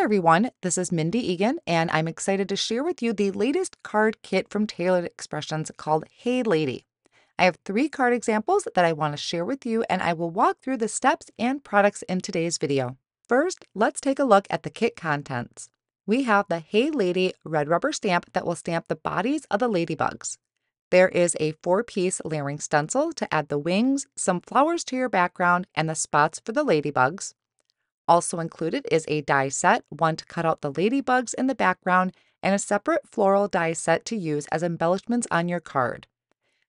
everyone, this is Mindy Eggen, and I'm excited to share with you the latest card kit from Tailored Expressions called Hey Lady. I have 3 card examples that I want to share with you, and I will walk through the steps and products in today's video. First, let's take a look at the kit contents. We have the Hey Lady red rubber stamp that will stamp the bodies of the ladybugs. There is a 4-piece layering stencil to add the wings, some flowers to your background, and the spots for the ladybugs. Also included is a die set, one to cut out the ladybugs in the background, and a separate floral die set to use as embellishments on your card.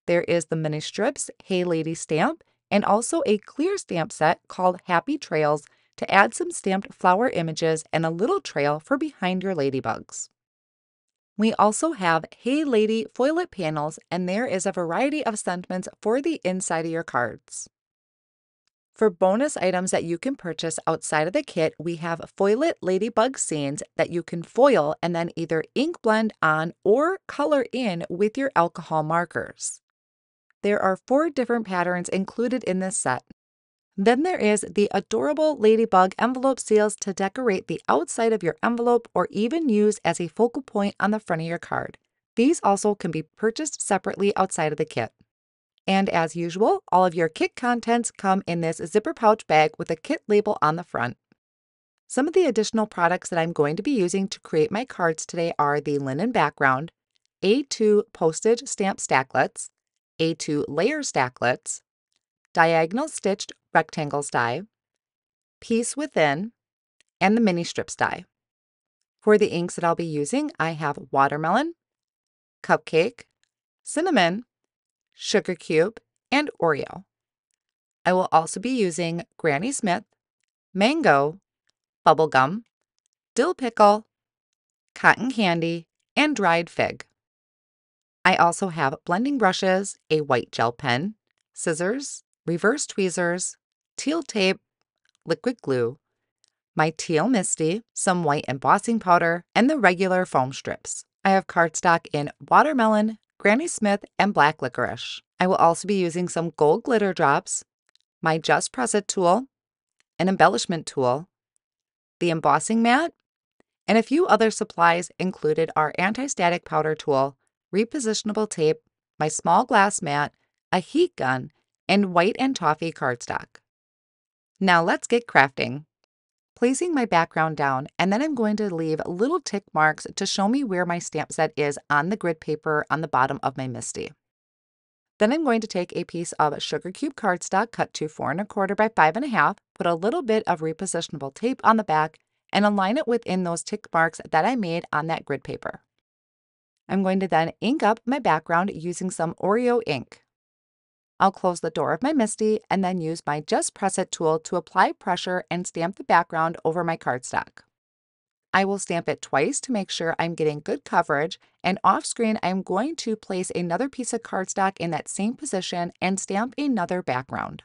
There is the mini strips Hey Lady stamp, and also a clear stamp set called Happy Trails to add some stamped flower images and a little trail for behind your ladybugs. We also have Hey Lady foilet panels, and there is a variety of sentiments for the inside of your cards. For bonus items that you can purchase outside of the kit, we have foilet ladybug scenes that you can foil and then either ink blend on or color in with your alcohol markers. There are 4 different patterns included in this set. Then there is the adorable ladybug envelope seals to decorate the outside of your envelope or even use as a focal point on the front of your card. These also can be purchased separately outside of the kit. And as usual, all of your kit contents come in this zipper pouch bag with a kit label on the front. Some of the additional products that I'm going to be using to create my cards today are the linen background, A2 postage stamp stacklets, A2 layer stacklets, diagonal stitched rectangles die, piece within, and the mini strips die. For the inks that I'll be using, I have watermelon, cupcake, cinnamon, sugar cube, and Oreo. I will also be using Granny Smith, mango, bubblegum, dill pickle, cotton candy, and dried fig. I also have blending brushes, a white gel pen, scissors, reverse tweezers, teal tape, liquid glue, my teal Misty, some white embossing powder, and the regular foam strips. I have cardstock in watermelon, Granny Smith, and black licorice. I will also be using some gold glitter drops, my Just Press It tool, an embellishment tool, the embossing mat, and a few other supplies included are anti-static powder tool, repositionable tape, my small glass mat, a heat gun, and white and toffee cardstock. Now let's get crafting. Placing my background down, and then I'm going to leave little tick marks to show me where my stamp set is on the grid paper on the bottom of my Misty. Then I'm going to take a piece of sugar cube cardstock cut to 4 1/4 by 5 1/2, put a little bit of repositionable tape on the back, and align it within those tick marks that I made on that grid paper. I'm going to then ink up my background using some Oreo ink. I'll close the door of my Misty and then use my Just Press It tool to apply pressure and stamp the background over my cardstock. I will stamp it twice to make sure I'm getting good coverage, and off screen I'm going to place another piece of cardstock in that same position and stamp another background.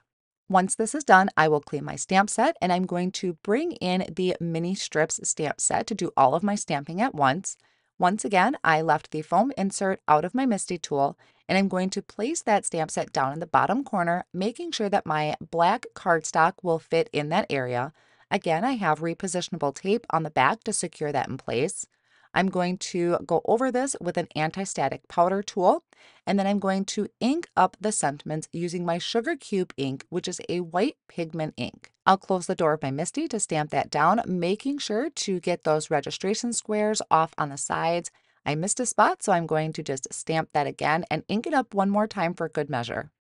Once this is done, I will clean my stamp set, and I'm going to bring in the mini strips stamp set to do all of my stamping at once. Once again, I left the foam insert out of my Misty tool, and I'm going to place that stamp set down in the bottom corner, making sure that my black cardstock will fit in that area. Again, I have repositionable tape on the back to secure that in place. I'm going to go over this with an anti-static powder tool, and then I'm going to ink up the sentiments using my sugar cube ink, which is a white pigment ink. I'll close the door of my Misty to stamp that down, making sure to get those registration squares off on the sides. I missed a spot, so I'm going to just stamp that again and ink it up one more time for good measure.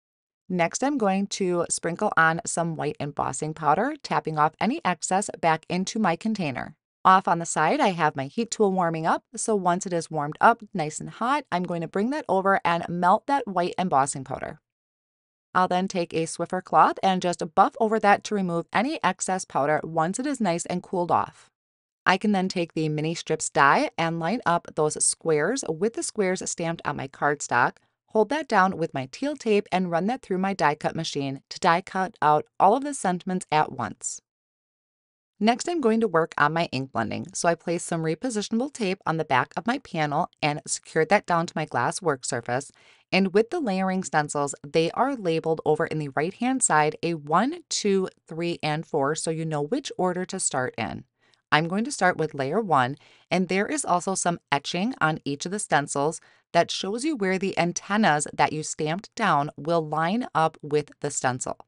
Next, I'm going to sprinkle on some white embossing powder, tapping off any excess back into my container. Off on the side, I have my heat tool warming up, so once it is warmed up nice and hot, I'm going to bring that over and melt that white embossing powder. I'll then take a Swiffer cloth and just buff over that to remove any excess powder once it is nice and cooled off. I can then take the mini strips die and line up those squares with the squares stamped on my cardstock, hold that down with my teal tape, and run that through my die cut machine to die cut out all of the sentiments at once. Next, I'm going to work on my ink blending, so I placed some repositionable tape on the back of my panel and secured that down to my glass work surface. And with the layering stencils, they are labeled over in the right-hand side a 1, 2, 3, and 4, so you know which order to start in. I'm going to start with layer 1, and there is also some etching on each of the stencils that shows you where the antennas that you stamped down will line up with the stencil.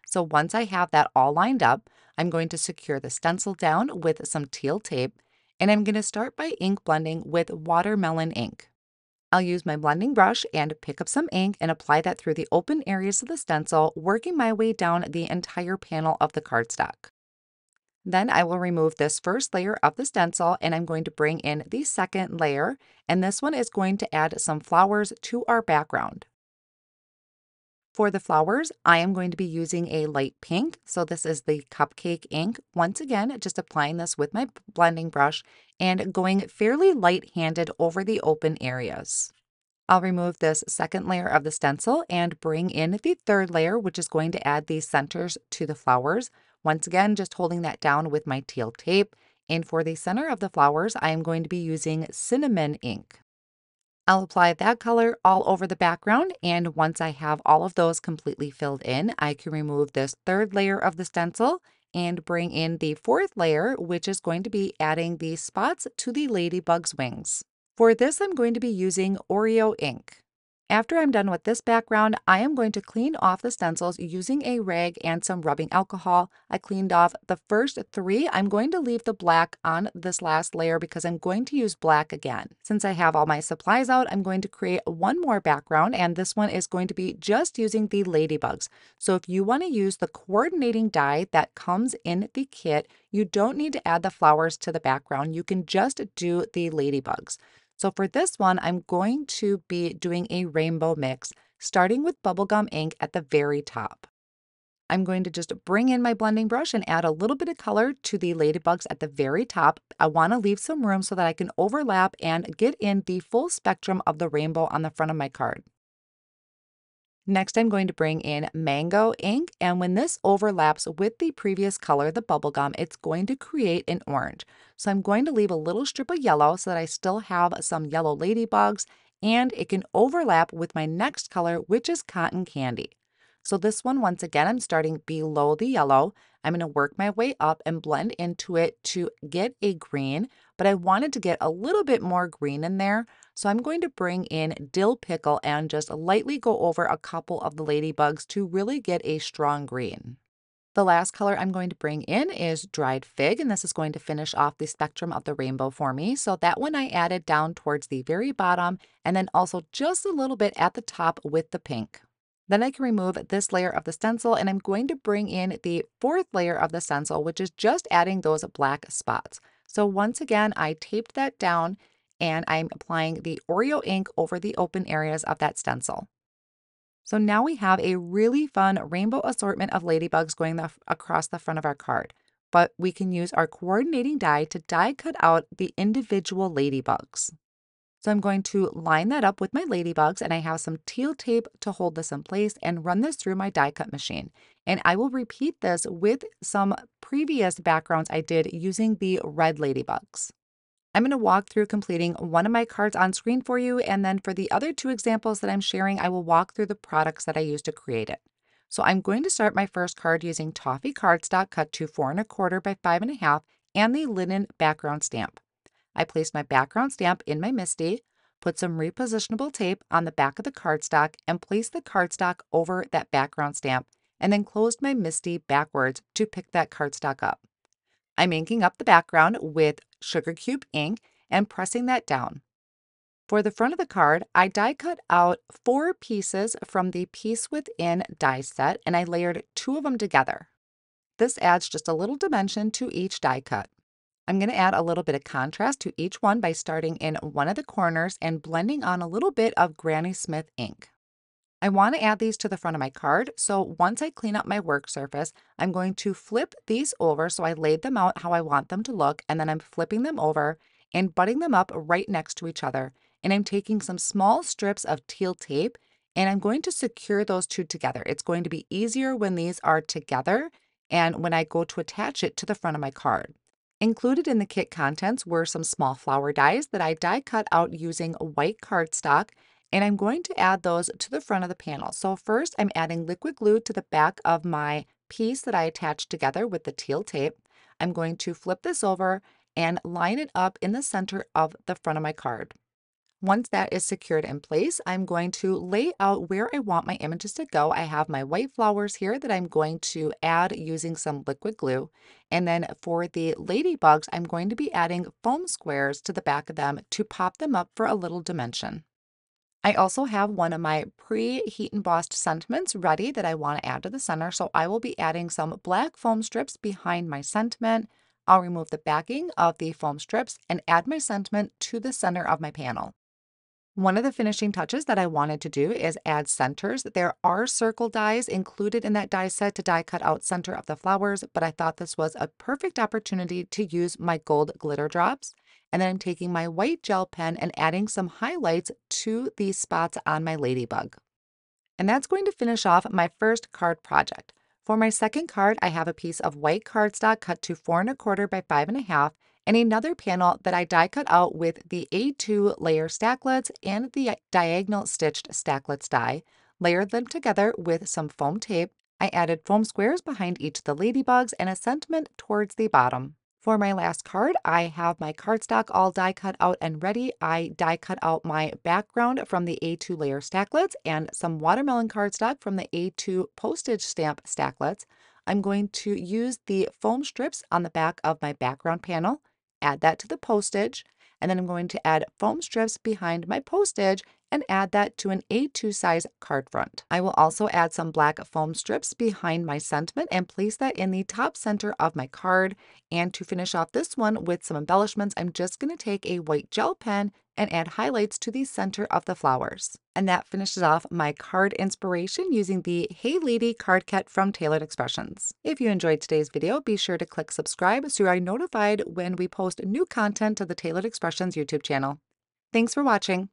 So once I have that all lined up, I'm going to secure the stencil down with some teal tape, and I'm going to start by ink blending with watermelon ink. I'll use my blending brush and pick up some ink and apply that through the open areas of the stencil, working my way down the entire panel of the cardstock. Then I will remove this first layer of the stencil and I'm going to bring in the second layer, and this one is going to add some flowers to our background. For the flowers, I am going to be using a light pink, so this is the cupcake ink. Once again, just applying this with my blending brush and going fairly light-handed over the open areas. I'll remove this second layer of the stencil and bring in the third layer, which is going to add these centers to the flowers. Once again, just holding that down with my teal tape. And for the center of the flowers, I am going to be using cinnamon ink. I'll apply that color all over the background, and once I have all of those completely filled in, I can remove this third layer of the stencil and bring in the fourth layer, which is going to be adding the spots to the ladybug's wings. For this, I'm going to be using Oreo ink. After I'm done with this background, I am going to clean off the stencils using a rag and some rubbing alcohol. I cleaned off the first 3. I'm going to leave the black on this last layer because I'm going to use black again. Since I have all my supplies out, I'm going to create one more background, and this one is going to be just using the ladybugs. So if you want to use the coordinating die that comes in the kit, you don't need to add the flowers to the background. You can just do the ladybugs. So for this one, I'm going to be doing a rainbow mix, starting with bubblegum ink at the very top. I'm going to just bring in my blending brush and add a little bit of color to the ladybugs at the very top. I want to leave some room so that I can overlap and get in the full spectrum of the rainbow on the front of my card. Next, I'm going to bring in mango ink, and when this overlaps with the previous color, the bubblegum, it's going to create an orange. So I'm going to leave a little strip of yellow so that I still have some yellow ladybugs, and it can overlap with my next color, which is cotton candy. So this one, once again, I'm starting below the yellow. I'm going to work my way up and blend into it to get a green, but I wanted to get a little bit more green in there. So I'm going to bring in dill pickle and just lightly go over a couple of the ladybugs to really get a strong green. The last color I'm going to bring in is dried fig, and this is going to finish off the spectrum of the rainbow for me. So that one I added down towards the very bottom, and then also just a little bit at the top with the pink. Then I can remove this layer of the stencil, and I'm going to bring in the fourth layer of the stencil, which is just adding those black spots. So once again, I taped that down, and I'm applying the Oreo ink over the open areas of that stencil. So now we have a really fun rainbow assortment of ladybugs going across the front of our card. But we can use our coordinating die to die cut out the individual ladybugs. So I'm going to line that up with my ladybugs, and I have some teal tape to hold this in place and run this through my die cut machine. And I will repeat this with some previous backgrounds I did using the red ladybugs. I'm going to walk through completing one of my cards on screen for you, and then for the other 2 examples that I'm sharing, I will walk through the products that I used to create it. So I'm going to start my first card using toffee cardstock cut to 4 1/4 by 5 1/2 and the linen background stamp. I placed my background stamp in my MISTI, put some repositionable tape on the back of the cardstock, and placed the cardstock over that background stamp, and then closed my MISTI backwards to pick that cardstock up. I'm inking up the background with sugar cube ink and pressing that down. For the front of the card, I die cut out 4 pieces from the Piece Within die set, and I layered 2 of them together. This adds just a little dimension to each die cut. I'm going to add a little bit of contrast to each one by starting in one of the corners and blending on a little bit of Granny Smith ink. I want to add these to the front of my card, so once I clean up my work surface, I'm going to flip these over so I laid them out how I want them to look, and then I'm flipping them over and butting them up right next to each other. And I'm taking some small strips of teal tape, and I'm going to secure those 2 together. It's going to be easier when these are together and when I go to attach it to the front of my card. Included in the kit contents were some small flower dies that I die cut out using white cardstock, and I'm going to add those to the front of the panel. So first, I'm adding liquid glue to the back of my piece that I attached together with the teal tape. I'm going to flip this over and line it up in the center of the front of my card. Once that is secured in place, I'm going to lay out where I want my images to go. I have my white flowers here that I'm going to add using some liquid glue. And then for the ladybugs, I'm going to be adding foam squares to the back of them to pop them up for a little dimension. I also have one of my pre-heat embossed sentiments ready that I want to add to the center, so I will be adding some black foam strips behind my sentiment. I'll remove the backing of the foam strips and add my sentiment to the center of my panel. One of the finishing touches that I wanted to do is add centers. There are circle dies included in that die set to die cut out center of the flowers, but I thought this was a perfect opportunity to use my gold glitter drops. And then I'm taking my white gel pen and adding some highlights to these spots on my ladybug. And that's going to finish off my first card project. For my second card, I have a piece of white cardstock cut to 4¼ by 5½ and another panel that I die cut out with the A2 layer stacklets and the diagonal stitched stacklets die, layered them together with some foam tape. I added foam squares behind each of the ladybugs and a sentiment towards the bottom. For my last card, I have my cardstock all die cut out and ready. I die cut out my background from the A2 layer stacklets and some watermelon cardstock from the A2 postage stamp stacklets. I'm going to use the foam strips on the back of my background panel, add that to the postage, and then I'm going to add foam strips behind my postage and add that to an A2 size card front. I will also add some black foam strips behind my sentiment and place that in the top center of my card. And to finish off this one with some embellishments, I'm just going to take a white gel pen and add highlights to the center of the flowers. And that finishes off my card inspiration using the Hey Lady card kit from Tailored Expressions. If you enjoyed today's video, be sure to click subscribe so you are notified when we post new content to the Tailored Expressions YouTube channel. Thanks for watching.